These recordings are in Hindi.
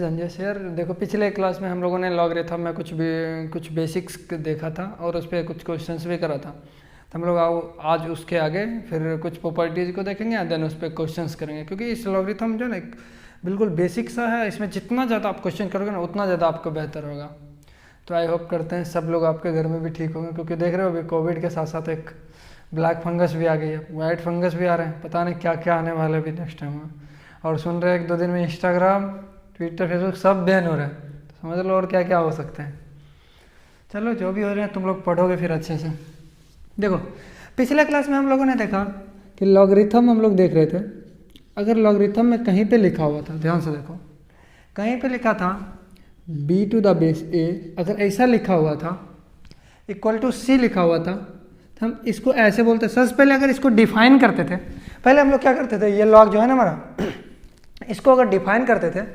संजय सर, देखो पिछले क्लास में हम लोगों ने लॉगरिथम में कुछ बेसिक्स देखा था और उस पर कुछ क्वेश्चंस भी करा था। तो हम लोग आज उसके आगे फिर कुछ प्रॉपर्टीज़ को देखेंगे एंड देन उस पर क्वेश्चंस करेंगे, क्योंकि इस लॉगरिथम जो ना एक बिल्कुल बेसिक सा है। इसमें जितना ज़्यादा आप क्वेश्चन करोगे ना उतना ज़्यादा आपको बेहतर होगा। तो आई होप करते हैं सब लोग आपके घर में भी ठीक होंगे, क्योंकि देख रहे हो अभी कोविड के साथ साथ एक ब्लैक फंगस भी आ गई है, वाइट फंगस भी आ रहे हैं, पता नहीं क्या क्या आने वाला है अभी नेक्स्ट टाइम में। और सुन रहे हैं 1-2 दिन में इंस्टाग्राम, ट्विटर, फेसबुक सब बैन हो रहा है, तो समझ लो और क्या क्या हो सकते हैं। चलो जो भी हो रहे हैं तुम लोग पढ़ोगे फिर अच्छे से। देखो पिछले क्लास में हम लोगों ने देखा कि लॉगरिथम हम लोग देख रहे थे। अगर लॉगरिथम में कहीं पे लिखा हुआ था, ध्यान से देखो, कहीं पे लिखा था b⁴ अगर ऐसा लिखा हुआ था = c लिखा हुआ था, तो हम इसको ऐसे बोलते। सबसे पहले अगर इसको डिफाइन करते थे, पहले हम लोग क्या करते थे, ये लॉग जो है ना हमारा, इसको अगर डिफाइन करते थे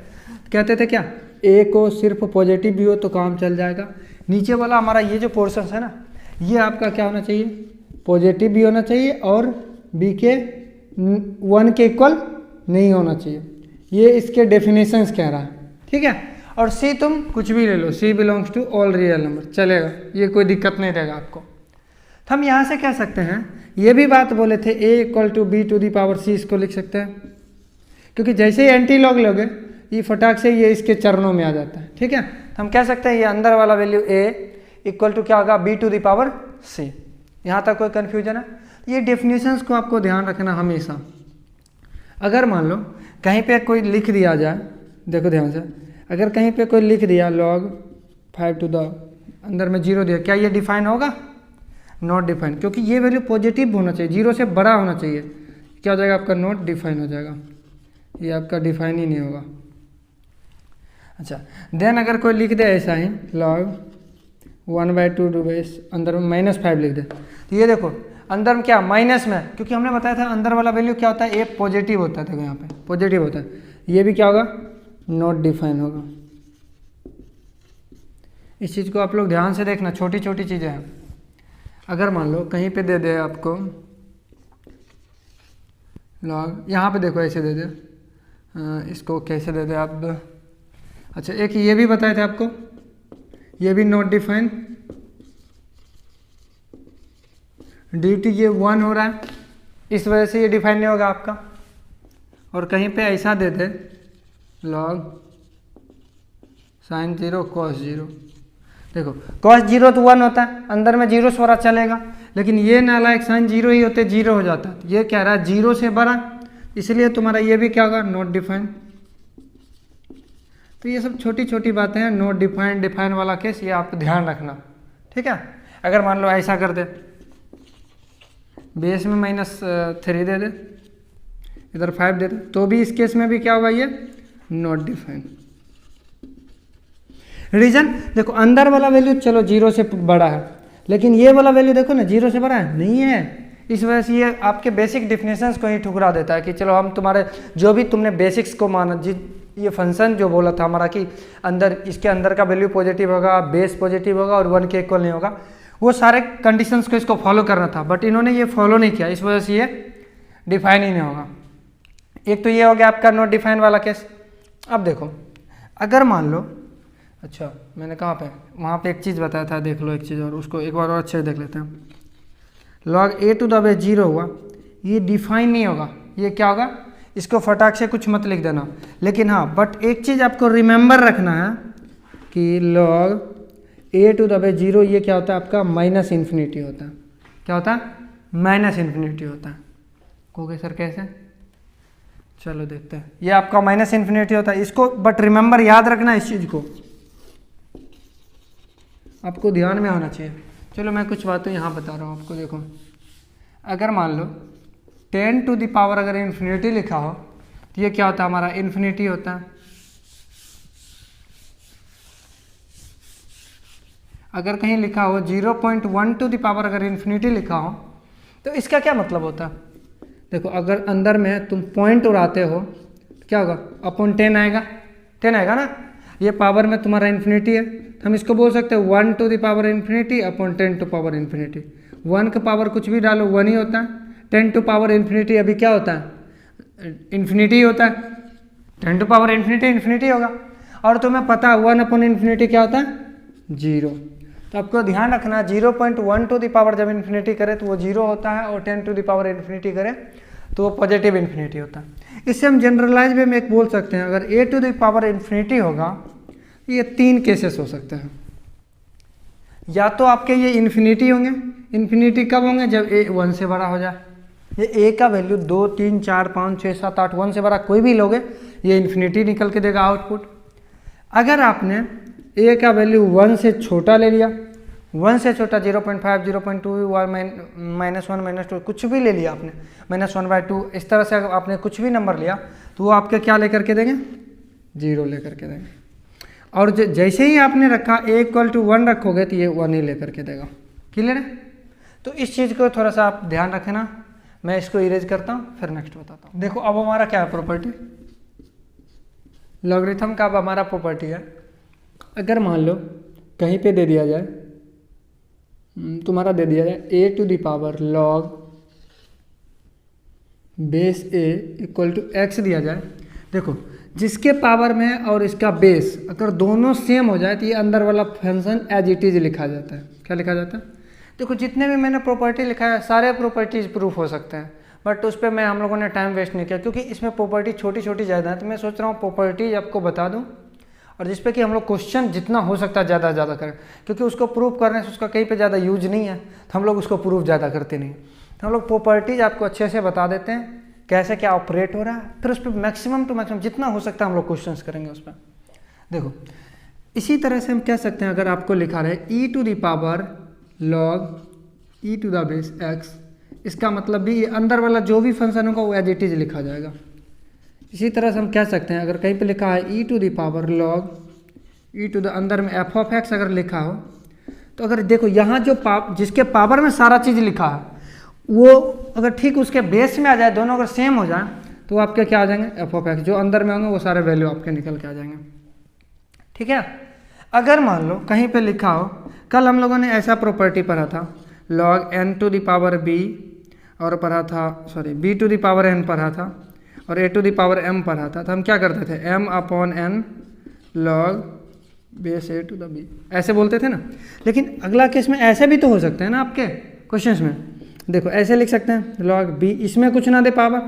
कहते थे क्या, a को सिर्फ पॉजिटिव भी हो तो काम चल जाएगा। नीचे वाला हमारा ये जो पोर्शन है ना, ये आपका क्या होना चाहिए, पॉजिटिव भी होना चाहिए और b के 1 के इक्वल नहीं होना चाहिए। ये इसके डेफिनेशंस कह रहा है, ठीक है। और c तुम कुछ भी ले लो, c belongs to all real number, चलेगा, ये कोई दिक्कत नहीं रहेगा आपको। तो हम यहाँ से कह सकते हैं, ये भी बात बोले थे a = b⁴ इसको लिख सकते हैं, क्योंकि जैसे ही एंटी लॉग लोगे ये फटाक से ये इसके चरणों में आ जाता है, ठीक है। तो हम कह सकते हैं ये अंदर वाला वैल्यू a = क्या होगा, b⁴ यहाँ तक कोई कन्फ्यूजन है। ये डेफिनेशंस को आपको ध्यान रखना हमेशा। अगर मान लो कहीं पे कोई लिख दिया जाए, देखो ध्यान से, अगर कहीं पे कोई लिख दिया log 5 अंदर में 0 दिया, क्या ये डिफाइन होगा, नॉट डिफाइन, क्योंकि ये वैल्यू पॉजिटिव होना चाहिए, 0 से बड़ा होना चाहिए। क्या हो जाएगा आपका, नॉट डिफाइन हो जाएगा, ये आपका डिफाइन ही नहीं होगा। अच्छा देन अगर कोई लिख दे ऐसा ही log 1/2 अंदर में -5 लिख दे, तो ये देखो अंदर में क्या, माइनस में, क्योंकि हमने बताया था अंदर वाला वैल्यू क्या होता है, ए पॉजिटिव होता है। देखो यहाँ पे पॉजिटिव होता है, ये भी क्या होगा, नॉट डिफाइन होगा। इस चीज़ को आप लोग ध्यान से देखना, छोटी छोटी चीज़ें हैं। अगर मान लो कहीं पे दे दे आपको लॉग, यहाँ पे देखो ऐसे दे दे, इसको कैसे दे दे आप। अच्छा एक ये भी बताए थे आपको, ये भी नॉट डिफाइन, ड्यूटी ये 1 हो रहा है, इस वजह से ये डिफाइन नहीं होगा आपका। और कहीं पे ऐसा दे दे log sin 0 cos 0, देखो cos 0 तो 1 होता है, अंदर में 0 स्वरा चलेगा, लेकिन ये नालायक sin 0 ही होते, 0 हो जाता है। ये कह रहा है 0 से बड़ा, इसलिए तुम्हारा ये भी क्या होगा, नॉट डिफाइन। तो ये सब छोटी छोटी बातें हैं, नॉट डिफाइन, डिफाइन वाला केस, ये आप ध्यान रखना, ठीक है। अगर मान लो ऐसा कर दे, बेस में -3 दे दे, इधर 5 दे दे, तो भी इस केस में भी क्या होगा, ये नॉट डिफाइन। रीजन देखो, अंदर वाला वैल्यू चलो 0 से बड़ा है, लेकिन ये वाला वैल्यू देखो ना 0 से बड़ा है, नहीं है। इस वजह से ये आपके बेसिक डिफिनेशंस को ही ठुकरा देता है कि चलो हम तुम्हारे जो भी तुमने बेसिक्स को माना, ये फंक्शन जो बोला था हमारा कि अंदर इसके अंदर का वैल्यू पॉजिटिव होगा, बेस पॉजिटिव होगा और 1 के इक्वल नहीं होगा, वो सारे कंडीशंस को इसको फॉलो करना था, बट इन्होंने ये फॉलो नहीं किया, इस वजह से ये डिफाइन ही नहीं होगा। एक तो ये हो गया आपका नॉट डिफाइन वाला केस। अब देखो अगर मान लो, अच्छा मैंने कहाँ पे, वहाँ पे एक चीज़ बताया था, देख लो एक चीज़ और, उसको एक बार और अच्छे से देख लेते हैं। log a⁴ 0 हुआ, ये डिफाइन नहीं होगा, ये क्या होगा, इसको फटाक से कुछ मत लिख देना। लेकिन हाँ, बट एक चीज़ आपको रिमेंबर रखना है कि log a⁴ ये क्या होता है आपका, -∞ होता है। क्या होता है, -∞ होता है। कहोगे सर कैसे, चलो देखते हैं। ये आपका -∞ होता है, इसको बट रिमेंबर याद रखना, इस चीज़ को आपको ध्यान में होना चाहिए। चलो मैं कुछ बातें यहाँ बता रहा हूँ आपको। देखो अगर मान लो 10⁻∞ अगर इन्फिनिटी लिखा हो, तो ये क्या होता है हमारा, इन्फिनिटी होता है। अगर कहीं लिखा हो 0.1 अगर इन्फिनिटी लिखा हो, तो इसका क्या मतलब होता है, देखो अगर अंदर में तुम पॉइंट उड़ाते हो तो क्या होगा, अपॉन 10 आएगा, 10 आएगा ना। ये पावर में तुम्हारा इन्फिनिटी है, तो हम इसको बोल सकते हैं 1⁻∞ अपॉन 10⁻∞। 1 का पावर कुछ भी डालो 1 ही होता है, 10⁻∞ अभी क्या होता है, इन्फिनिटी होता है। 10⁻∞ इन्फिनिटी होगा। और तुम्हें पता है 1/∞ क्या होता है? 0। तो आपको ध्यान रखना 0.1 टू द पावर जब इन्फिनिटी करे तो वो 0 होता है, और 10 टू द पावर इन्फिनिटी करे तो वो पॉजिटिव इन्फिनिटी होता है। इससे हम जनरलाइज वे में एक बोल सकते हैं, अगर a to the power infinity होगा, ये 3 केसेस हो सकते हैं। या तो आपके ये इन्फिनिटी होंगे, इन्फिनिटी कब होंगे? जब a 1 से बड़ा हो जाए। ये a का वैल्यू 2, 3, 4, 5, 6, 7, 8 1 से बड़ा कोई भी लोगे, ये इन्फिनिटी निकल के देगा आउटपुट। अगर आपने a का वैल्यू 1 से छोटा ले लिया, 1 से छोटा 0.5, 0.2, -1, -2 कुछ भी ले लिया आपने, -1/2, इस तरह से अगर आपने कुछ भी नंबर लिया तो वो आपके क्या लेकर के देंगे? 0 लेकर के देंगे। और जैसे ही आपने रखा a = 1 रखोगे तो ये 1 ही लेकर के देगा। क्लियर है? तो इस चीज़ को थोड़ा सा आप ध्यान रखना। मैं इसको इरेज करता हूँ, फिर नेक्स्ट बताता हूँ। देखो अब हमारा क्या है प्रॉपर्टी, लॉगरिथम का अब हमारा प्रॉपर्टी है। अगर मान लो कहीं पे दे दिया जाए, तुम्हारा दे दिया जाए a to the power log base a = x दिया जाए। देखो जिसके पावर में और इसका बेस अगर दोनों सेम हो जाए तो ये अंदर वाला फंक्शन एज इट इज लिखा जाता है। क्या लिखा जाता है? देखो जितने भी मैंने प्रॉपर्टी लिखा है सारे प्रॉपर्टीज प्रूफ हो सकते हैं, बट उस पर मैं हम लोगों ने टाइम वेस्ट नहीं किया, क्योंकि इसमें प्रॉपर्टी छोटी छोटी ज़्यादा है। तो मैं सोच रहा हूँ प्रॉपर्टीज आपको बता दूँ, और जिस पे कि हम लोग क्वेश्चन जितना हो सकता है ज़्यादा से ज़्यादा करें, क्योंकि उसको प्रूफ करने से उसका कहीं पे ज़्यादा यूज नहीं है, तो हम लोग उसको प्रूफ ज़्यादा करते नहीं। तो हम लोग प्रॉपर्टीज आपको अच्छे से बता देते हैं कैसे क्या ऑपरेट हो रहा है, फिर उस पर मैक्सिमम टू मैक्सिमम जितना हो सकता है हम लोग क्वेश्चंस करेंगे उस पर। देखो इसी तरह से हम कह सकते हैं, अगर आपको लिखा रहे e to the power log e to the base x, इसका मतलब भी ये अंदर वाला जो भी फंक्शन होगा वो एज इट इज लिखा जाएगा। इसी तरह से हम कह सकते हैं, अगर कहीं पे लिखा है e to the power log e to the अंदर में f(x) अगर लिखा हो, तो अगर देखो यहाँ जो जिसके पावर में सारा चीज़ लिखा है वो अगर ठीक उसके बेस में आ जाए, दोनों अगर सेम हो जाए तो आपके क्या आ जाएंगे? f(x), जो अंदर में होंगे वो सारे वैल्यू आपके निकल के आ जाएंगे। ठीक है? अगर मान लो कहीं पे लिखा हो, कल हम लोगों ने ऐसा प्रॉपर्टी पढ़ा था log n to the power b, और पढ़ा था b to the power n पढ़ा था, और a to the power m पढ़ा था। तो हम क्या करते थे? m/n log base a to the b, ऐसे बोलते थे ना। लेकिन अगला केस में ऐसे भी तो हो सकते हैं ना आपके क्वेश्चंस में। देखो ऐसे लिख सकते हैं log b, इसमें कुछ ना the power,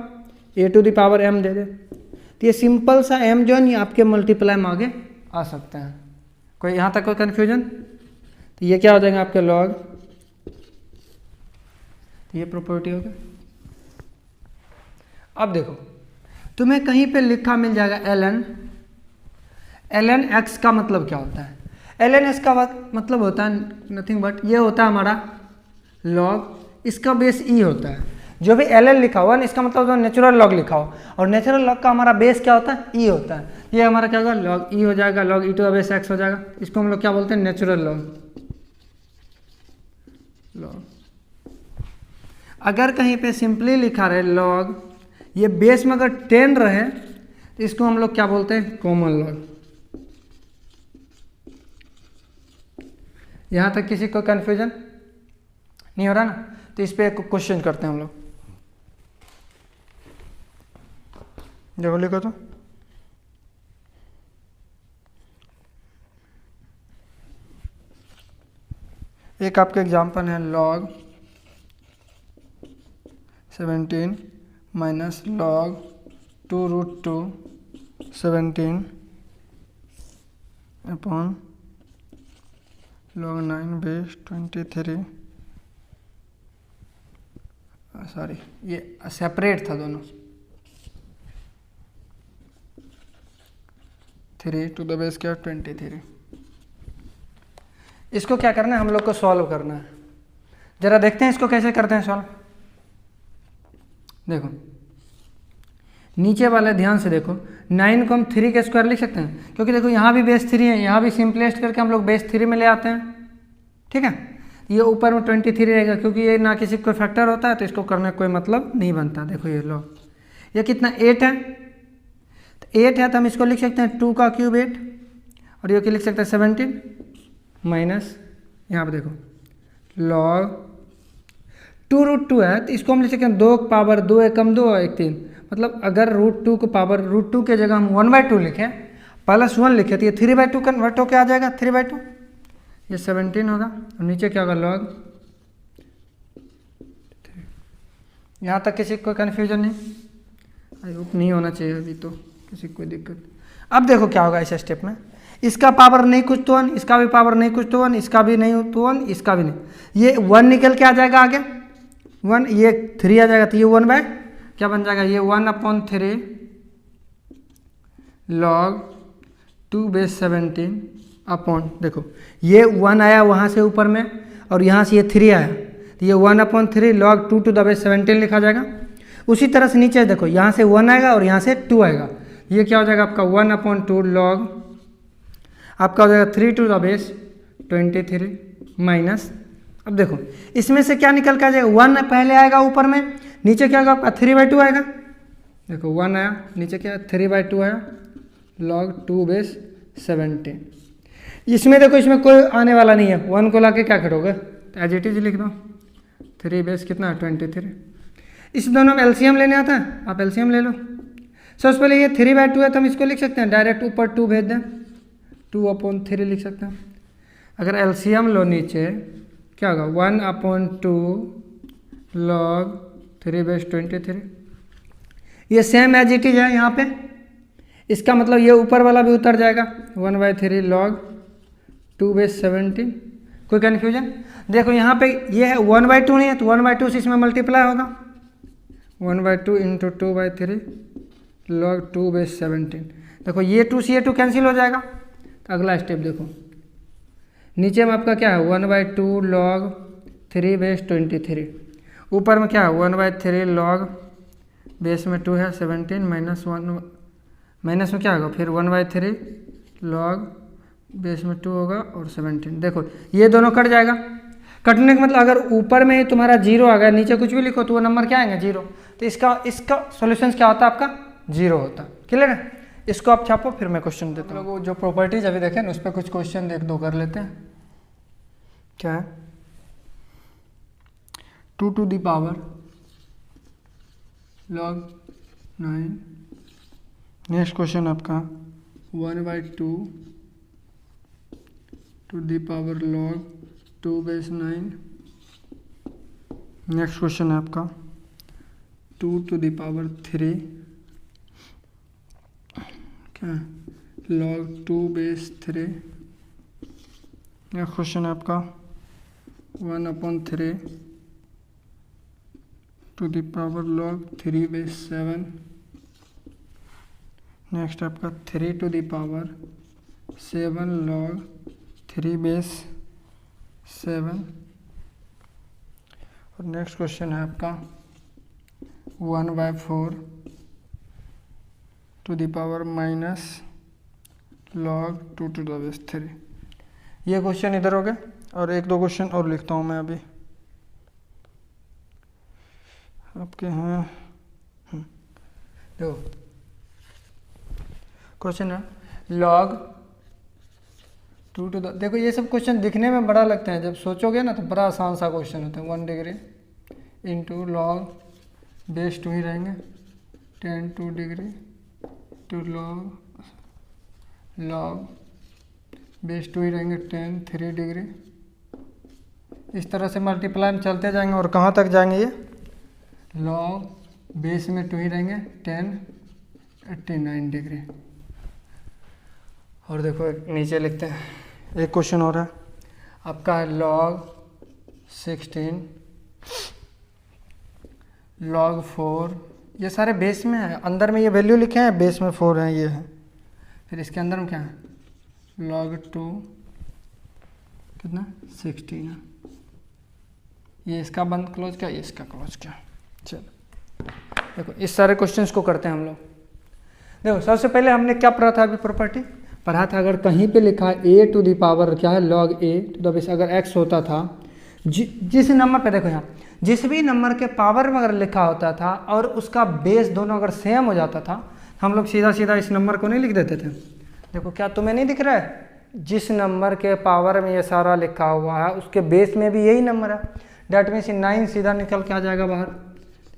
a to the power m दे दे, तो ये सिंपल सा m जो है आपके मल्टीप्लाई में आगे आ सकते हैं। कोई यहाँ तक कोई कन्फ्यूजन? तो ये क्या हो जाएगा आपके log, तो ये प्रॉपर्टी हो गया। अब देखो तुम्हें कहीं पे लिखा मिल जाएगा ln x का मतलब क्या होता है? ln x का मतलब होता है नथिंग बट ये होता है हमारा log, इसका बेस e होता है। जो भी ln लिखा हुआ ना इसका मतलब होता है नेचुरल log लिखा हो, और नेचुरल log का हमारा बेस क्या होता है? e होता है। ये हमारा क्या होगा? log e हो जाएगा, log e to the base x हो जाएगा। इसको हम लोग क्या बोलते हैं? Natural log। अगर कहीं पे सिंपली लिखा रहे log, ये बेस में अगर 10 रहे तो इसको हम लोग क्या बोलते हैं? Common log। यहाँ तक किसी को कन्फ्यूजन नहीं हो रहा ना? तो इस पे एक क्वेश्चन करते हैं हम लोग। देखो लिखो तो एक आपके एग्जांपल है log 17 minus log 2√2 17 upon log 9 base 23। Sorry ये सेपरेट था दोनों, 3 टू द बेस क्या 23। इसको क्या करना है? हम लोग को सॉल्व करना है। जरा देखते हैं इसको कैसे करते हैं सॉल्व। देखो नीचे वाले ध्यान से देखो, 9 को हम 3 के स्क्वायर लिख सकते हैं, क्योंकि देखो यहाँ भी बेस 3 है, यहाँ भी सिंपलेस्ट करके हम लोग बेस 3 में ले आते हैं। ठीक है? ये ऊपर में 23 रहेगा, क्योंकि ये ना किसी कोई फैक्टर होता है तो इसको करने का कोई मतलब नहीं बनता। देखो ये लो, ये कितना 8 है, तो 8 है तो हम इसको लिख सकते हैं 2 का क्यूब 8, और ये लिख सकते हैं 17 माइनस यहाँ पर देखो log 2√2 है, तो इसको हम लिख सकते हैं 2 की पावर 2 एकम 2 1 3। मतलब अगर √2 को पावर √2 के जगह हम 1/2 लिखें, +1 लिखे तो ये 3/2 कन्वर्ट होकर आ जाएगा 3/2, ये 17 होगा और नीचे क्या होगा लॉग। यहाँ तक किसी को कोई कन्फ्यूजन नहीं? आई होप नहीं होना चाहिए अभी तो किसी को कोई दिक्कत। अब देखो क्या होगा इस स्टेप में, इसका पावर नहीं कुछ तो 1, इसका भी पावर नहीं कुछ तो 1, इसका भी नहीं तो 1, इसका भी नहीं, ये 1 निकल के आ जाएगा आगे 1, ये 3 आ जाएगा तो ये 1 बाय क्या बन जाएगा, ये 1/3 log 2/17 अपॉन, देखो ये 1 आया वहाँ से ऊपर में और यहाँ से ये 3 आया तो ये 1/3 log 2^17 लिखा जाएगा। उसी तरह से नीचे देखो यहाँ से 1 आएगा और यहाँ से 2 आएगा, ये क्या हो जाएगा आपका 1/2 log आपका हो जाएगा 3^23 माइनस, अब देखो इसमें से क्या निकल के आ जाएगा 1 पहले आएगा ऊपर में, नीचे क्या होगा आपका 3/2 आएगा, देखो 1 आया नीचे क्या 3/2 आया log 2/17। इसमें देखो इसमें कोई आने वाला नहीं है, 1 को लाके क्या करोगे तो एज इट इज लिख दो 3 कितना 23। इस दोनों में एलसीएम लेने आता है, आप एलसीएम ले लो। सबसे पहले ये 3/2 है तो हम इसको लिख सकते हैं डायरेक्ट ऊपर 2 भेज दें 2/3 लिख सकते हैं। अगर एलसीएम लो नीचे क्या होगा 1/2 log 3/23, ये सेम एज इट इज है यहाँ पे, इसका मतलब ये ऊपर वाला भी उतर जाएगा 1/3 log 2/17। कोई कन्फ्यूजन? देखो यहाँ पे ये है 1/2 नहीं है तो 1/2 से इसमें मल्टीप्लाई होगा 1/2 × 2/3 log 2/17। देखो ये 2 से ये 2 कैंसिल हो जाएगा तो अगला स्टेप देखो नीचे में आपका क्या है 1/2 log 3/23, ऊपर में क्या है 1/3 log बेस में 2 है 17 -1 माइनस में क्या होगा फिर 1/3 log बेस में 2 होगा और 17। देखो ये दोनों कट जाएगा, कटने का मतलब अगर ऊपर में ही तुम्हारा 0 आ गया नीचे कुछ भी लिखो तो वो नंबर क्या आएंगे 0, तो इसका सॉल्यूशन क्या होता है आपका 0 होता। क्लियर है? इसको आप छापो फिर मैं क्वेश्चन देता हूँ। जो प्रॉपर्टीज अभी देखें उस पर कुछ क्वेश्चन एक दो कर लेते हैं। क्या है 2 to the power log 9, next question आपका 1/2 to the power log 2/9, next question है आपका 2 to the power 3 क्या log 2/3, नेक्स्ट क्वेश्चन है आपका 1/3 to the power log 3/7, next आपका 3 to the power 7 log 3/7, और नेक्स्ट क्वेश्चन है आपका 1/4 to the power minus log 2 to the base 3। ये क्वेश्चन इधर हो गए और एक दो क्वेश्चन और लिखता हूँ मैं अभी आपके हैं। देखो क्वेश्चन है log 2 to the, देखो ये सब क्वेश्चन दिखने में बड़ा लगते हैं, जब सोचोगे ना तो बड़ा आसान सा क्वेश्चन होता है। 1 डिग्री इंटू log बेस 2 ही रहेंगे 10 2 डिग्री टू log बेस 2 ही रहेंगे 10 3 डिग्री। इस तरह से मल्टीप्लाई में चलते जाएंगे और कहाँ तक जाएंगे ये log बेस में 2 ही रहेंगे 10 89 डिग्री। और देखो नीचे लिखते हैं एक क्वेश्चन हो रहा है आपका है log 16 log 4, ये सारे बेस में है, अंदर में ये वैल्यू लिखे हैं बेस में 4 हैं ये है, फिर इसके अंदर में क्या है log 2 कितना 16 है, ये इसका बंद क्लोज क्या ये इसका क्लोज क्या। चलो देखो इस सारे क्वेश्चंस को करते हैं हम लोग। देखो सबसे पहले हमने क्या पढ़ा था अभी प्रॉपर्टी पढ़ा था, अगर कहीं पे लिखा है a टू दी पावर क्या है log a to the base, अगर x होता था जिस नंबर पे देखो यहाँ जिस भी नंबर के पावर में अगर लिखा होता था और उसका बेस दोनों अगर सेम हो जाता था हम लोग सीधा सीधा इस नंबर को नहीं लिख देते थे। देखो क्या तुम्हें नहीं दिख रहा है जिस नंबर के पावर में ये सारा लिखा हुआ है उसके बेस में भी यही नंबर है, डेट मीन्स 9 सीधा निकल के आ जाएगा बाहर,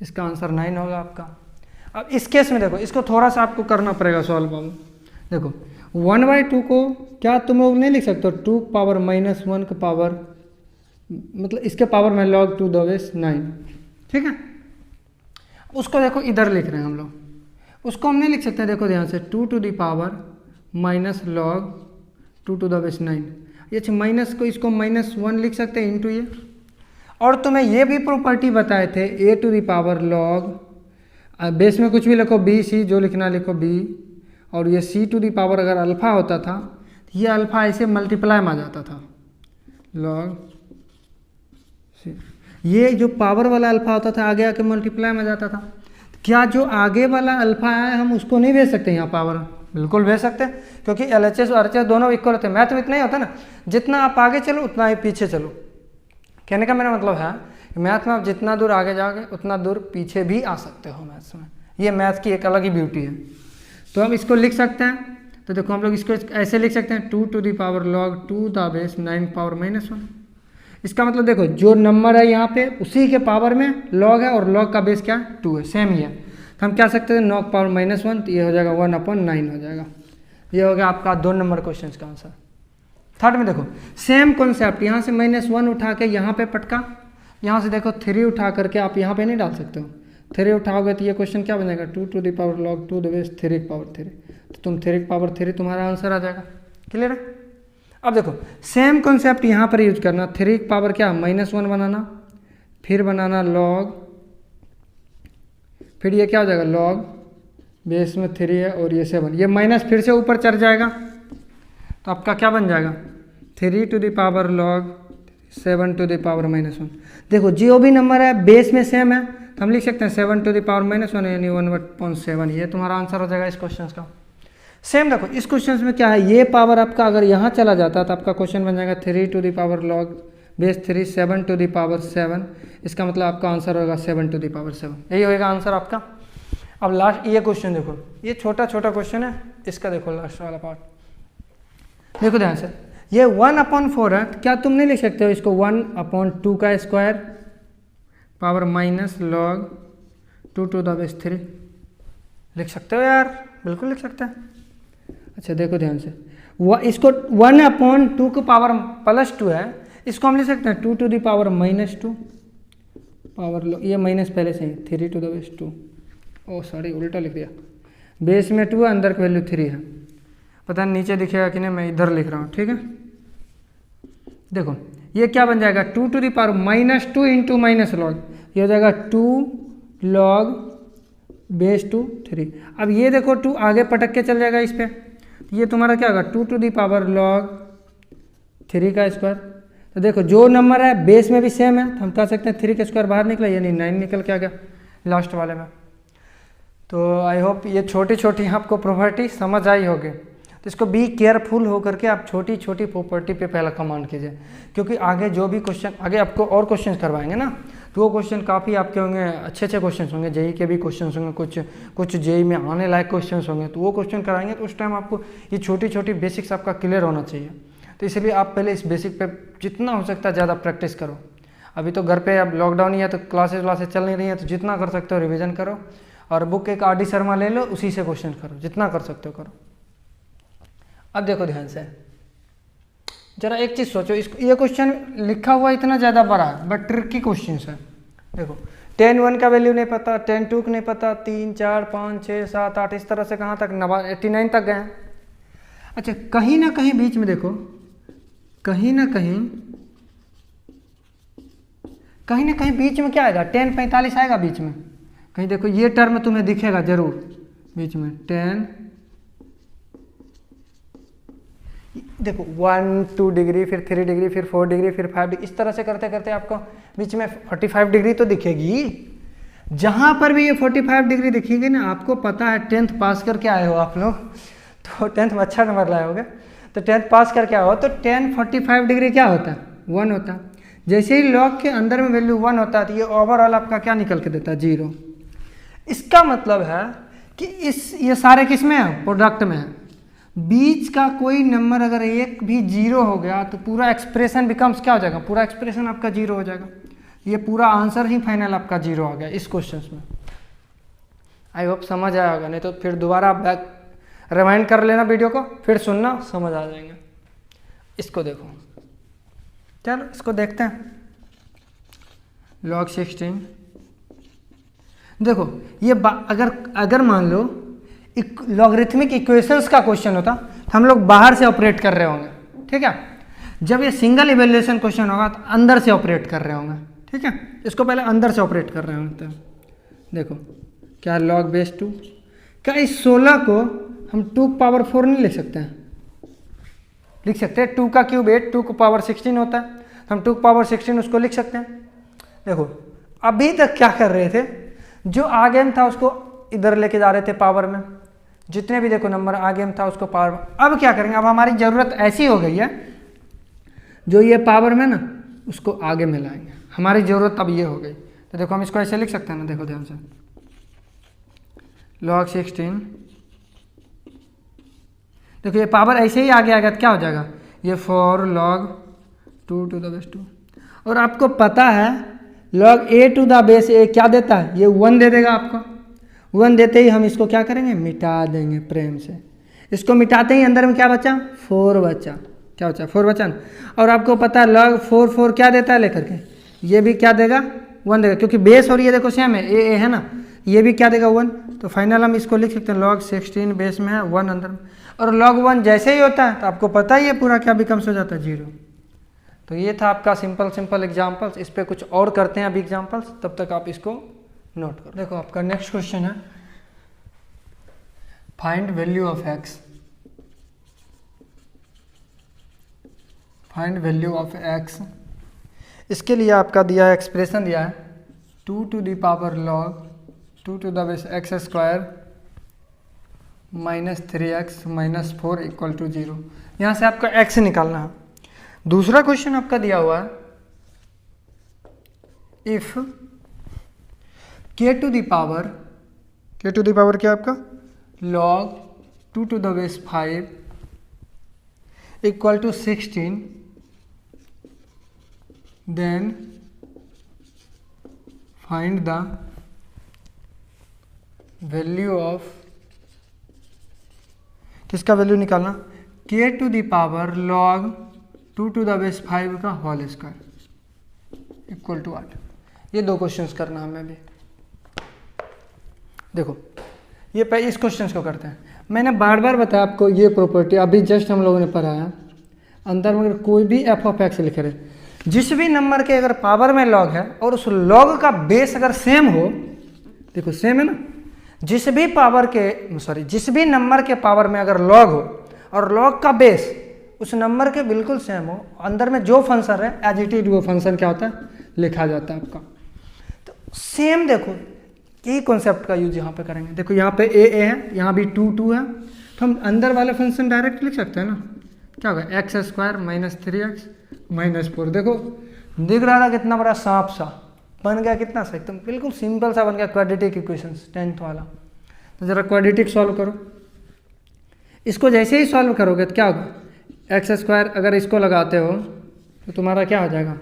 इसका आंसर 9 होगा आपका। अब इस केस में देखो इसको थोड़ा सा आपको करना पड़ेगा सॉल्व। बाबू देखो 1/2 को क्या तुम लोग नहीं लिख सकते हो 2 पावर -1 का पावर, मतलब इसके पावर में log 2 द बेस 9, ठीक है। उसको देखो इधर लिख रहे हैं हम लोग, उसको हम नहीं लिख सकते, देखो ध्यान से 2 to the power minus log 2 to the base 9, ये अच्छा माइनस को इसको -1 लिख सकते हैं इंटू ये। और तुम्हें ये भी प्रॉपर्टी बताए थे a to the power log, base में कुछ भी लिखो b c, जो लिखना लिखो b, और ये c टू द पावर अगर अल्फा होता था तो ये अल्फा ऐसे मल्टीप्लाई में आ जाता था log c। ये जो पावर वाला अल्फा होता था आगे आके मल्टीप्लाई में जाता था। क्या जो आगे वाला अल्फा है हम उसको नहीं भेज सकते यहाँ पावर? बिल्कुल भेज सकते हैं, क्योंकि LHS और RHS दोनों इक्वल होते हैं। मैथ में इतना ही होता है ना, जितना आप आगे चलो उतना ही पीछे चलो। कहने का मेरा मतलब है मैथ में आप जितना दूर आगे जाओगे उतना दूर पीछे भी आ सकते हो मैथ्स में। ये मैथ की एक अलग ही ब्यूटी है। तो हम इसको लिख सकते हैं, तो देखो हम लोग इसको ऐसे लिख सकते हैं 2 to the power log 2 the base 9 power -1। इसका मतलब देखो जो नंबर है यहाँ पे उसी के पावर में log है, और log का बेस क्या है 2 है, सेम ही है। तो हम क्या सकते हैं log पावर -1, तो ये हो जाएगा 1/9 हो जाएगा। ये हो गया आपका 2 नंबर क्वेश्चन का आंसर। थर्ड में देखो सेम कॉन्सेप्ट, यहाँ से -1 उठा के यहाँ पे पटका, यहाँ से देखो 3 उठा करके आप यहाँ पे नहीं डाल सकते हो। 3 उठाओगे तो ये क्वेश्चन क्या बनेगा 2 to the power log 2 the base 3 की पावर 3, तो तुम 3 की पावर 3 तुम्हारा आंसर आ जाएगा। क्लियर है? अब देखो सेम कॉन्सेप्ट यहाँ पर यूज करना, 3 की पावर क्या -1 बनाना, फिर बनाना log, फिर ये क्या हो जाएगा log बेस में 3 है और ये 7, ये माइनस फिर से ऊपर चढ़ जाएगा, तो आपका क्या बन जाएगा 3 to the power log 7 to the power -1। देखो जो भी नंबर है बेस में सेम है, तो हम लिख सकते हैं 7 टू द पावर -1 यानी 1/7। ये तुम्हारा आंसर हो जाएगा इस क्वेश्चन का। सेम देखो इस क्वेश्चन में क्या है, ये पावर आपका अगर यहाँ चला जाता तो आपका क्वेश्चन बन जाएगा 3 to the power log base 3 7 to the power 7। इसका मतलब आपका आंसर होगा 7 टू द पावर 7, यही होगा आंसर आपका। अब लास्ट ये क्वेश्चन देखो, ये छोटा छोटा क्वेश्चन है, इसका देखो लास्ट वाला पार्ट देखो ध्यान से। ये 1/4 है, क्या तुम नहीं लिख सकते हो इसको 1/2 का square power -log 2 to the base 3? लिख सकते हो यार, बिल्कुल लिख सकते हैं। अच्छा देखो ध्यान से, इसको 1/2 का पावर +2 है, इसको हम लिख सकते हैं 2 टू द पावर -2 पावर, ये माइनस पहले से ही 3 to the base 2, oh sorry उल्टा लिख दिया, बेस में 2 है अंदर की वैल्यू 3 है, पता नहीं नीचे दिखेगा कि नहीं, मैं इधर लिख रहा हूँ, ठीक है। देखो ये क्या बन जाएगा 2 to the power -2 into -log, ये हो जाएगा 2 log बेस 2 3। अब ये देखो 2 आगे पटक के चल जाएगा इस पे, ये तुम्हारा क्या होगा 2 टू द पावर log 3 का स्क्वायर। तो देखो जो नंबर है बेस में भी सेम है, तो हम कह सकते हैं 3 का स्क्वायर बाहर निकला यानी 9 निकल के आ गया लास्ट वाले में। तो आई होप ये छोटी छोटी आपको प्रॉपर्टी समझ आई होगी। तो इसको बी केयरफुल होकर के आप छोटी छोटी प्रॉपर्टी पे पहला कमांड कीजिए, क्योंकि आगे जो भी क्वेश्चन आगे आपको और क्वेश्चन करवाएंगे ना, तो वो क्वेश्चन काफ़ी आपके होंगे, अच्छे अच्छे क्वेश्चन होंगे, जेई के भी क्वेश्चन होंगे, कुछ जेई में आने लायक क्वेश्चन होंगे, तो वो क्वेश्चन कराएंगे। तो उस टाइम आपको ये छोटी छोटी बेसिक्स आपका क्लियर होना चाहिए। तो इसलिए आप पहले इस बेसिक पे जितना हो सकता है ज़्यादा प्रैक्टिस करो। अभी तो घर पे अब लॉकडाउन ही है तो क्लासेस व्लासेस चल नहीं रही हैं, तो जितना कर सकते हो रिवीजन करो, और बुक एक RD शर्मा ले लो, उसी से क्वेश्चन करो, जितना कर सकते हो करो। अब देखो ध्यान से, जरा एक चीज़ सोचो, इसको ये क्वेश्चन लिखा हुआ इतना ज़्यादा बड़ा है बट ट्रिकी क्वेश्चन है। देखो 10 1 का वैल्यू नहीं पता, 10 2 का नहीं पता, 3 4 5 6 7 8 इस तरह से कहाँ तक 89 तक गए हैं। अच्छा कहीं ना कहीं बीच में देखो, कहीं ना कहीं बीच में क्या आएगा 10 45 आएगा बीच में कहीं। देखो ये टर्म तुम्हें दिखेगा जरूर बीच में 10, देखो 1 2 डिग्री, फिर 3 डिग्री, फिर 4 डिग्री, फिर 5 डिग्री, इस तरह से करते करते आपको बीच में 45 डिग्री तो दिखेगी। जहाँ पर भी ये 45 डिग्री दिखेगी ना, आपको पता है 10th पास करके आए हो आप लोग, तो 10th में अच्छा नंबर लाए होगे, तो 10th पास करके आए हो, तो 10 45 डिग्री क्या होता है 1 होता है। जैसे ही लॉग के अंदर में वैल्यू 1 होता है तो ये ओवरऑल आपका क्या निकल के देता है 0। इसका मतलब है कि ये सारे किस में है प्रोडक्ट में है, बीच का कोई नंबर अगर एक भी 0 हो गया तो पूरा एक्सप्रेशन बिकम्स क्या हो जाएगा, पूरा एक्सप्रेशन आपका 0 हो जाएगा। ये पूरा आंसर ही फाइनल आपका 0 आ गया इस क्वेश्चन में। आई होप समझ आया होगा, नहीं तो फिर दोबारा बैक रिवाइंड कर लेना वीडियो को, फिर सुनना, समझ आ जाएंगे। इसको देखो, चलो इसको देखते हैं। log 16 देखो, ये अगर मान लो लॉगरिथमिक इक्वेशंस का क्वेश्चन होता तो हम लोग बाहर से ऑपरेट कर रहे होंगे, ठीक है। जब ये सिंगल इवेल्युएशन क्वेश्चन होगा तो अंदर से ऑपरेट कर रहे होंगे, ठीक है। इसको पहले अंदर से ऑपरेट कर रहे होंगे। देखो क्या log बेस 2, क्या इस 16 को हम 2 की पावर 4 नहीं लिख सकते हैं? लिख सकते हैं। 2 का क्यूब 8, 2 की पावर 16 होता है, तो हम 2 की पावर 16 उसको लिख सकते हैं। देखो अभी तक क्या कर रहे थे, जो आगे में था उसको इधर लेके जा रहे थे पावर में, जितने भी देखो नंबर आगे में था उसको पावर में। अब क्या करेंगे, अब हमारी ज़रूरत ऐसी हो गई है, जो ये पावर में ना उसको आगे में लाएंगे। हमारी ज़रूरत अब ये हो गई, तो देखो हम इसको ऐसे लिख सकते हैं ना, देखो ध्यान से, log 16, देखो ये पावर ऐसे ही आगे आ गया तो क्या हो जाएगा, ये 4 log 2 to the base 2। और आपको पता है log a to the base a क्या देता है, ये 1 दे देगा आपको। 1 देते ही हम इसको क्या करेंगे, मिटा देंगे प्रेम से। इसको मिटाते ही अंदर में क्या बचा, 4 बचा। क्या बचा, 4 बचा। और आपको पता है log 4 क्या देता है लेकर के, ये भी क्या देगा, 1 देगा, क्योंकि बेस और ये देखो सेम है, ए है ना, ये भी क्या देगा, 1। तो फाइनल हम इसको लिख सकते हैं log 16 बेस में है 1 अंदर में, और log 1 जैसे ही होता है तो आपको पता ही है पूरा क्या बिकम्स हो जाता है, 0। तो ये था आपका सिंपल एग्जाम्पल्स। इस पर कुछ और करते हैं अभी एग्जाम्पल्स, तब तक आप इसको नोट करो। देखो आपका नेक्स्ट क्वेश्चन है, find value of x। Find value of x, इसके लिए आपका दिया है एक्सप्रेशन दिया है 2 to the power log 2 to the base x square minus 3x minus 4 equal to 0। यहाँ से आपका x निकालना है। दूसरा क्वेश्चन आपका दिया हुआ है, if k to the power क्या आपका log 2 to the base 5 equal to 16, then find the value of, किसका वैल्यू निकालना, k to the power log 2 to the base 5 का होल स्क्वायर इक्वल टू 8। ये 2 क्वेश्चंस करना हमें भी। देखो ये इस क्वेश्चंस को करते हैं। मैंने बार बार बताया आपको ये प्रॉपर्टी, अभी जस्ट हम लोगों ने पढ़ा है। अंदर में अगर कोई भी f ऑफ x लिखे रहे, जिस भी नंबर के अगर पावर में log है और उस log का बेस अगर सेम हो, देखो सेम है ना, जिस भी नंबर के पावर में अगर log हो और log का बेस उस नंबर के बिल्कुल सेम हो, अंदर में जो फंक्शन है एज इट इज वो फंक्शन क्या होता है, लिखा जाता है आपका। तो सेम देखो यही कॉन्सेप्ट का यूज यहाँ पे करेंगे। देखो यहाँ पे a है, यहाँ भी 2 है, तो हम अंदर वाले फंक्शन डायरेक्ट लिख सकते हैं ना। क्या होगा, x square minus 3x minus 4। देखो दिख रहा था कितना बड़ा सांप सा बन गया, कितना सा एकदम बिल्कुल सिंपल सा बन गया क्वाड्रेटिक इक्वेशंस 10th वाला। तो जरा क्वाड्रेटिक सॉल्व करो। इसको जैसे ही सॉल्व करोगे तो क्या होगा, एक्स स्क्वायर अगर इसको लगाते हो तो तुम्हारा क्या हो जाएगा,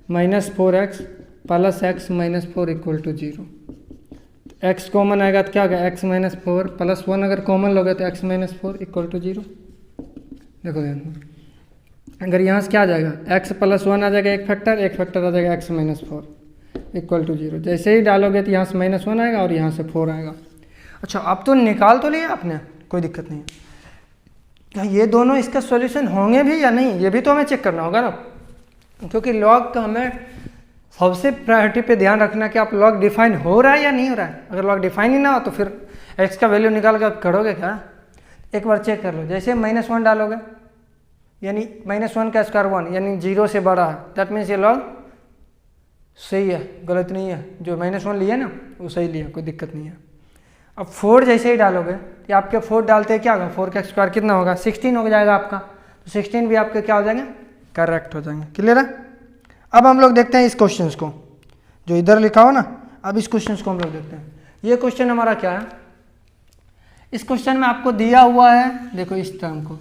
minus 4x plus X minus 4 equal to 0। X common आएगा तो क्या होगा, एक्स माइनस 4 प्लस 1 अगर कॉमन लोगे तो एक्स माइनस 4 इक्वल टू 0। देखो अगर यहाँ से क्या आ जाएगा, एक्स प्लस 1 आ जाएगा एक फैक्टर आ जाएगा एक्स माइनस 4 इक्वल टू 0। जैसे ही डालोगे तो यहाँ से माइनस 1 आएगा और यहाँ से 4 आएगा। अच्छा अब तो निकाल तो लिया आपने, कोई दिक्कत नहीं है। ये दोनों इसका सॉल्यूशन होंगे भी या नहीं, ये भी तो हमें चेक करना होगा ना, क्योंकि लॉग का हमें सबसे प्रायोरिटी पे ध्यान रखना कि आप लॉग डिफाइन हो रहा है या नहीं हो रहा है। अगर लॉग डिफाइन ही ना हो तो फिर एक्स का वैल्यू निकाल कर करोगे क्या, एक बार चेक कर लो। जैसे -1 डालोगे यानी -1 का स्क्वायर 1 यानी 0 से बड़ा है, दैट मीन्स ये लॉग सही है, गलत नहीं है। जो -1 लिया ना वो सही लिया, कोई दिक्कत नहीं है। अब 4 जैसे ही डालोगे कि आपके 4 डालते हैं क्या होगा, 4 का स्क्वायर कितना होगा, 16 हो जाएगा आपका। तो 16 भी आपके क्या हो जाएंगे, करेक्ट हो जाएंगे। क्लियर है। अब हम लोग देखते हैं इस क्वेश्चन को जो इधर लिखा हो ना, अब इस क्वेश्चन को हम लोग देखते हैं। ये क्वेश्चन हमारा क्या है, इस क्वेश्चन में आपको दिया हुआ है, देखो इस टर्म को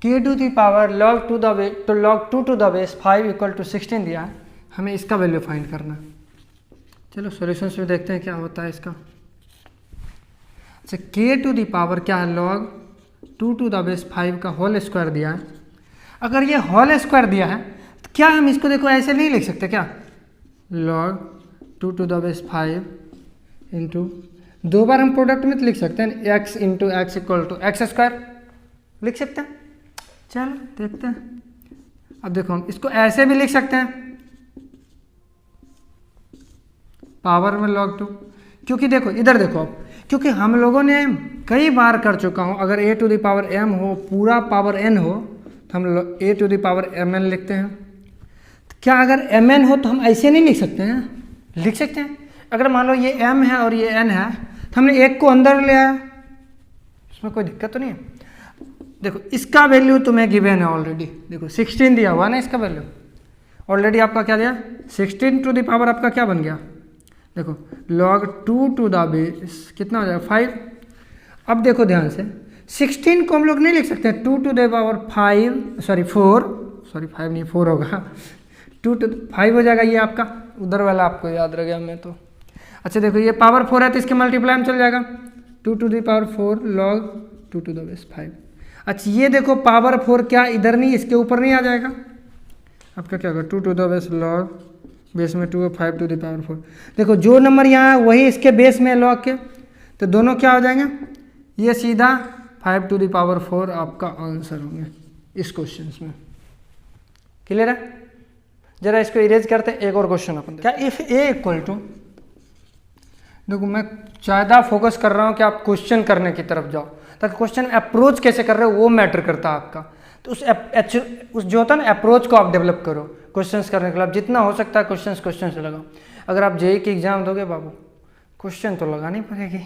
k to the power log 2 to the base 5 equal to 16 दिया है, हमें इसका वैल्यू फाइंड करना है। चलो सॉल्यूशंस में देखते हैं क्या होता है इसका। अच्छा k टू दी पावर क्या है, log 2⁵ का होल स्क्वायर दिया है। अगर ये होल स्क्वायर दिया है तो क्या हम इसको देखो ऐसे नहीं लिख सकते क्या, log 2⁵ इंटू, दो बार हम प्रोडक्ट में तो लिख सकते हैं, x into X equal to X square लिख सकते हैं। चलो देखते हैं। अब देखो हम इसको ऐसे भी लिख सकते हैं, पावर में log 2, क्योंकि देखो इधर देखो अब, क्योंकि हम लोगों ने कई बार कर चुका हूँ, अगर a⁴m हो, पूरा पावर n हो तो हम a⁴mn लिखते हैं। तो क्या अगर mn हो तो हम ऐसे नहीं लिख सकते हैं, लिख सकते हैं। अगर मान लो ये m है और ये n है तो हमने एक को अंदर ले आया, इसमें कोई दिक्कत तो नहीं है। देखो इसका वैल्यू तुम्हें गिवन है ऑलरेडी, देखो 16 दिया हुआ ना, इसका वैल्यू ऑलरेडी आपका क्या दिया, 16 आपका क्या बन गया, देखो log 2⁵ कितना हो जाएगा 5। अब देखो ध्यान से 16 को हम लोग नहीं लिख सकते 2⁵ 4 नहीं 4 होगा, 5 हो जाएगा ये आपका, उधर वाला आपको याद रह गया मैं तो। अच्छा देखो ये पावर 4 है तो इसके मल्टीप्लाई में चल जाएगा 2⁴ log 2⁵. अच्छा ये देखो पावर 4 क्या इधर नहीं, इसके ऊपर नहीं आ जाएगा, आपका क्या होगा 2⁵ log बेस में 2 और 5⁴. देखो जो नंबर यहाँ है वही इसके बेस में लॉग के, तो दोनों क्या हो जाएंगे, ये सीधा 5⁴ आपका आंसर होंगे इस क्वेश्चन में। क्लियर है? जरा इसको इरेज करते हैं, एक और क्वेश्चन अपन क्या, इफ a इक्वल टू, देखो मैं ज़्यादा फोकस कर रहा हूँ कि आप क्वेश्चन करने की तरफ जाओ, ताकि क्वेश्चन अप्रोच कैसे कर रहे हो वो मैटर करता है आपका। तो उस जो होता है ना अप्रोच को आप डेवलप करो क्वेश्चंस करने के लिए, जितना हो सकता है क्वेश्चन से लगाओ। अगर आप जेईई की एग्जाम दोगे बाबू, क्वेश्चन तो लगानी पड़ेगी,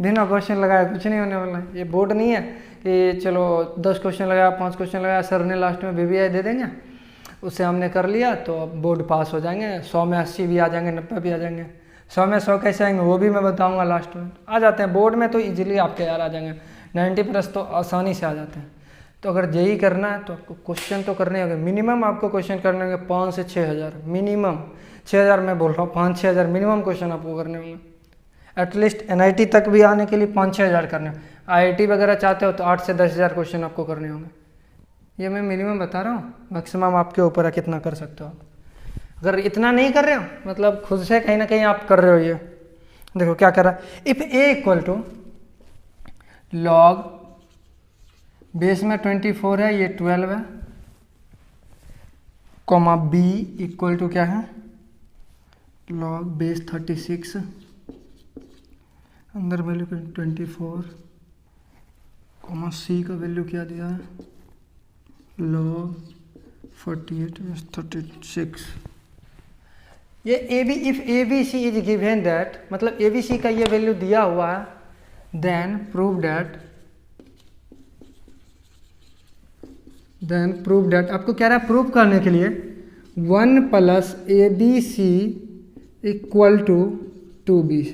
बिना क्वेश्चन लगाए कुछ नहीं होने वाला है। ये बोर्ड नहीं है कि चलो 10 क्वेश्चन लगाया, 5 क्वेश्चन लगाया, सर ने लास्ट में VVI दे देंगे, उससे हमने कर लिया तो अब बोर्ड पास हो जाएंगे, 100 में 80 भी आ जाएंगे, 90 भी आ जाएंगे, 100 में 100 कैसे आएंगे वो भी मैं बताऊंगा लास्ट में। आ जाते हैं बोर्ड में तो इजीली आपके यार आ जाएंगे, 90+ तो आसानी से आ जाते हैं। तो अगर जेईई करना है तो आपको क्वेश्चन तो करने होंगे, मिनिमम आपको क्वेश्चन करने होंगे 5 से 6,000, मिनिमम 6,000 मैं बोल रहा हूँ, 5-6 हज़ार मिनिमम क्वेश्चन आपको करने होंगे। एटलीस्ट NIT तक भी आने के लिए 5-6 हज़ार करने, IIT वगैरह चाहते हो तो 8 से 10 हज़ार क्वेश्चन आपको करने होंगे। ये मैं मिनिमम बता रहा हूँ, मैक्सिमम आपके ऊपर है कितना कर सकते हो आप। अगर इतना नहीं कर रहे हो मतलब खुद से कहीं ना कहीं आप कर रहे हो। ये देखो क्या कर रहा है, if a equal to log base में 24 है, ये 12 है, कॉमा b इक्वल टू क्या है लॉग बेस 36, अंदर वैल्यू 24, कॉमा c का वैल्यू क्या दिया है लॉग 48 बेस 36। ये if ABC is given that, मतलब ABC का ये वैल्यू दिया हुआ है, देन प्रूव दैट आपको कह रहा है प्रूव करने के लिए 1 + ABC इक्वल टू 2BC।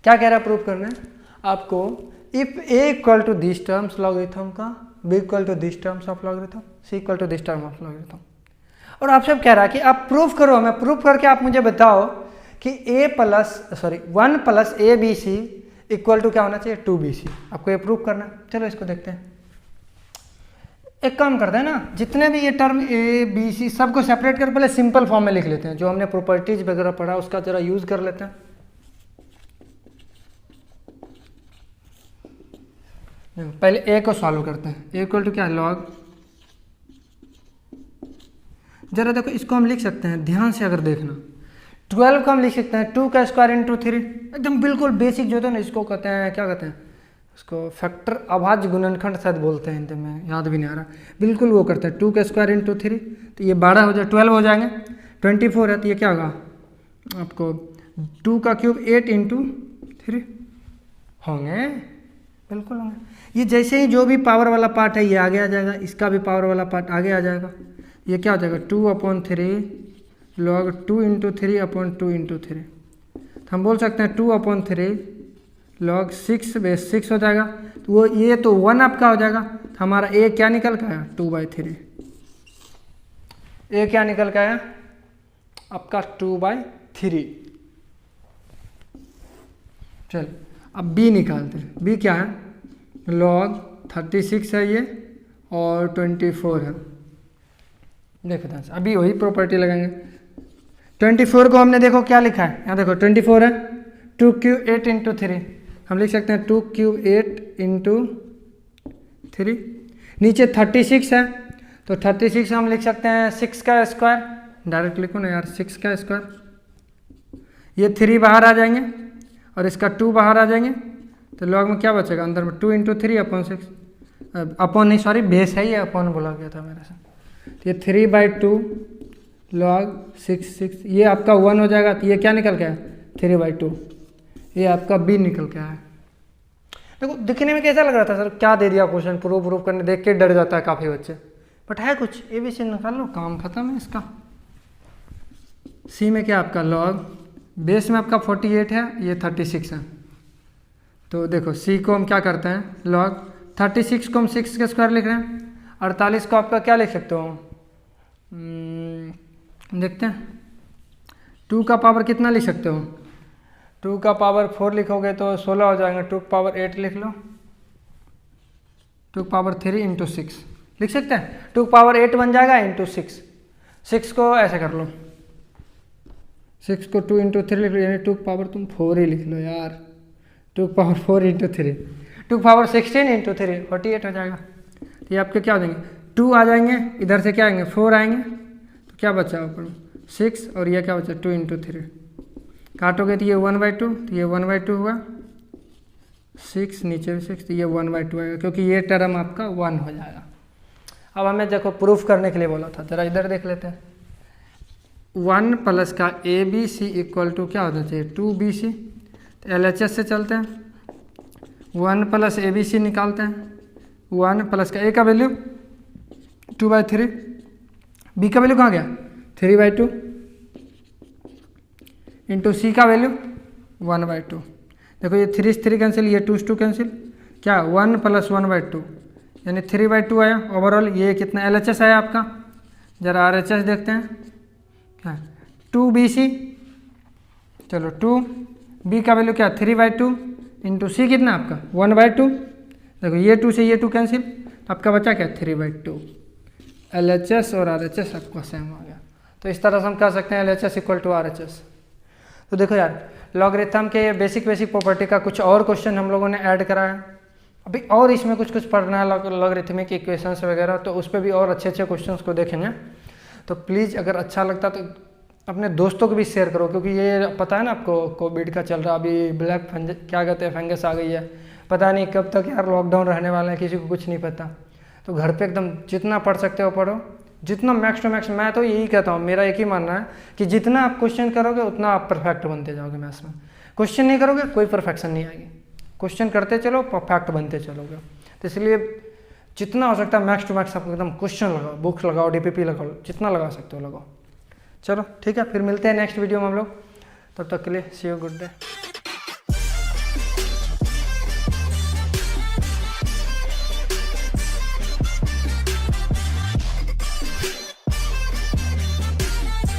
क्या कह रहा है प्रूव करना है आपको, if A equal to this terms logarithm का, B equal to this terms of logarithm, C equal to this term of logarithm. और आप सब कह रहा है कि आप प्रूफ करो, मैं प्रूफ करके आप मुझे बताओ कि 1 + ABC इक्वल टू क्या होना चाहिए 2BC। आपको ये प्रूफ करना है। चलो इसको देखते हैं। एक काम करते हैं ना, जितने भी ये टर्म ABC सबको सेपरेट कर पहले सिंपल फॉर्म में लिख लेते हैं, जो हमने प्रॉपर्टीज वगैरह पढ़ा उसका जरा यूज कर लेते हैं। पहले A को सॉल्व करते हैं। A इक्वल टू क्या है लॉग, जरा देखो इसको हम लिख सकते हैं, ध्यान से अगर देखना, 12 को हम लिख सकते हैं 2 का स्क्वायर इंटू 3, एकदम बिल्कुल बेसिक जो होता है ना, इसको कहते हैं क्या कहते हैं उसको, फैक्टर अभाज्य गुणनखंड शायद बोलते हैं हिंदी में, याद भी नहीं आ रहा, बिल्कुल वो करते हैं 2 का स्क्वायर इंटू 3, तो ये 12 हो जाए 12 हो जाएंगे, 24 है तो ये क्या होगा आपको 2 का क्यूब 8 इंटू 3 होंगे, बिल्कुल होंगे। ये जैसे ही जो भी पावर वाला पार्ट है ये आगे आ जाएगा, इसका भी पावर वाला पार्ट आगे आ जाएगा, ये क्या हो जाएगा 2/3 log 2 इंटू 3/2 इंटू 3। तो हम बोल सकते हैं 2/3 log 6 बेस 6 हो जाएगा। तो वो ये तो 1 आपका हो जाएगा, तो हमारा A क्या निकल का है 2/3। A क्या निकल का है आपका 2/3। चल अब B निकालते हैं। B क्या है log 36 है ये और 24 है। देखो ध्यान से, अभी वही प्रॉपर्टी लगाएंगे। 24 को हमने देखो क्या लिखा है, यहाँ देखो 24 है 2 क्यूब 8 इंटू 3, हम लिख सकते हैं 2 क्यूब 8 इंटू 3। नीचे 36 है तो 36 हम लिख सकते हैं 6 का स्क्वायर, डायरेक्ट लिखो ना यार 6 का स्क्वायर। ये 3 बाहर आ जाएंगे और इसका 2 बाहर आ जाएंगे, तो लॉग में क्या बचेगा अंदर में 2 इंटू 3 अपॉन 6, अपॉन नहीं सॉरी बेस है, ये अपॉन बोला गया था मेरे से। तो ये 3/2 लॉग 6 ये आपका 1 हो जाएगा। तो ये क्या निकल गया 3/2, ये आपका b निकल के आया। देखो दिखने में कैसा लग रहा था सर, क्या दे दिया क्वेश्चन, प्रूफ करने देख के डर जाता है काफ़ी बच्चे, बट है कुछ ABC निकाल लो, काम खत्म है इसका। C में क्या आपका लॉग बेस में आपका 48 है, ये 36 है। तो देखो C को हम क्या करते हैं लॉग 36 को हम 6 के स्क्वायर लिख रहे हैं, 48 को आपका क्या लिख सकते हो देखते हैं 2 का पावर कितना लिख सकते हो, 2 का पावर 4 लिखोगे तो 16 हो जाएंगे, 2 का पावर 8 लिख लो, 2 का पावर 3 इंटू 6 लिख सकते हैं, 2 का पावर 8 बन जाएगा इंटू 6 को ऐसे कर लो, 6 को 2 इंटू 3 लिख लो, यानी 2 का पावर तुम 4 ही लिख लो यार, 2 का पावर 4 इंटू 3, 2 का पावर 16 इंटू 3 48 हो जाएगा। तो ये आपके क्या हो जाएंगे 2 आ जाएंगे, इधर से क्या आएंगे 4 आएंगे, तो क्या बचा ऊपर 6 और ये क्या बचा 2 इंटू 3, काटोगे तो ये 1/2, तो ये 1/2 हुआ, 6 नीचे 6, तो ये 1/2 आएगा क्योंकि ये टर्म आपका 1 हो जाएगा। अब हमें देखो प्रूफ करने के लिए बोला था, जरा इधर देख लेते हैं। 1 प्लस का ABC इक्वल टू क्या होना चाहिए 2BC, तो LHS से चलते हैं, 1 प्लस ABC निकालते हैं, 1 प्लस का A का वैल्यू 2/3, B का वैल्यू कहाँ गया 3/2 इंटू C का वैल्यू 1/2। देखो ये 3 3 कैंसिल, ये 2 2 कैंसिल, क्या 1 प्लस 1/2 यानी 3/2 आया ओवरऑल। ये कितना LHS आया आपका, जरा RHS देखते हैं क्या 2BC, चलो 2B का वैल्यू क्या 3/2 इंटू C कितना आपका 1/2, देखो ये 2 से ये 2 कैंसिल, तो आपका बचा क्या 3/2। LHS और RHS आपका सेम हो गया। तो इस तरह से हम कह सकते हैं LHS इक्वल टू RHS। तो देखो यार लॉगरिथम के बेसिक प्रॉपर्टी का कुछ और क्वेश्चन हम लोगों ने ऐड करा है, अभी और इसमें कुछ पढ़ना है लॉगरिथमिक इक्वेशंस वगैरह, तो उस पर भी और अच्छे क्वेश्चंस को देखेंगे। तो प्लीज़ अगर अच्छा लगता तो अपने दोस्तों को भी शेयर करो, क्योंकि ये पता है ना आपको कोविड का चल रहा, अभी ब्लैक क्या कहते हैं फंगस आ गई है, पता नहीं कब तक यार लॉकडाउन रहने वाला है, किसी को कुछ नहीं पता। तो घर पे एकदम जितना पढ़ सकते हो पढ़ो, जितना मैक्स टू मैक्स। मैं तो यही कहता हूँ, मेरा एक ही मानना है कि जितना आप क्वेश्चन करोगे उतना आप परफेक्ट बनते जाओगे मैथ्स में। क्वेश्चन नहीं करोगे कोई परफेक्शन नहीं आएगी, क्वेश्चन करते चलो परफेक्ट बनते चलोगे। तो इसलिए जितना हो सकता है मैक्स टू मैक्स आप एकदम क्वेश्चन लगाओ, बुक्स लगाओ, DPP लगाओ, जितना लगा सकते हो लगाओ। चलो ठीक है, फिर मिलते हैं नेक्स्ट वीडियो में हम लोग, तब तक के लिए सी यू, गुड डे।